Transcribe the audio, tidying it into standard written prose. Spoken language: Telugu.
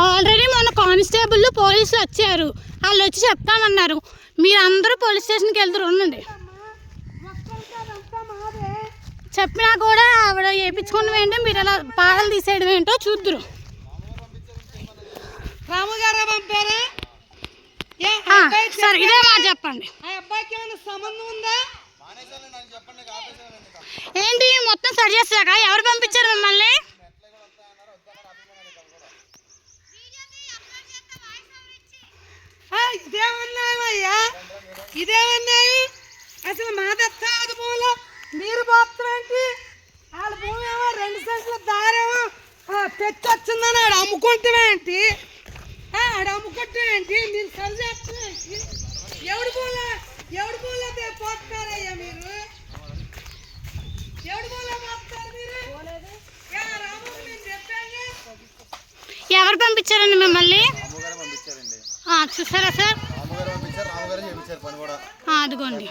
ఆల్రెడీ మొన్న కానిస్టేబుల్ పోలీసులు వచ్చారు, వాళ్ళు వచ్చి చెప్తామన్నారు. మీరు అందరూ పోలీస్ స్టేషన్కి వెళ్తారు ఉండండి. చెప్పినా కూడా ఆవిడ వేయించుకున్న ఏంటో మీరు అలా పాటలు తీసేయడం ఏంటో చూద్దరు. రాముగారు పంపారా? సరే ఇదే మాట చెప్పండి. అబ్బాయికి ఏమైనా సంబంధం ఉందా ఏంటి మొత్తం సరి చేసాక ఎవరు పంపించారు మిమ్మల్ని? ఇదేమన్నాయా? ఇదేమన్నాయి? అసలు మాదత్తాది భూమిలో నీరు పోతామేంటి? వాళ్ళ భూమి ఏమో 2 సెంట్ల దారేమో తెచ్చొచ్చిందని ఆడు అమ్ముకుంటామేంటి? ఆడు అమ్ముకుంటామేంటి? మీరు సరి చేస్తామేంటి? ఎవడి భూమిలో పోతున్నారయ్యా మీరు? ఎవడి భూమిలో పోతున్నారు మీరు? రాము నేను చెప్పాను. ఎవరు పంపించారండి మిమ్మల్ని? చూసారా సార్? అదిగోండి.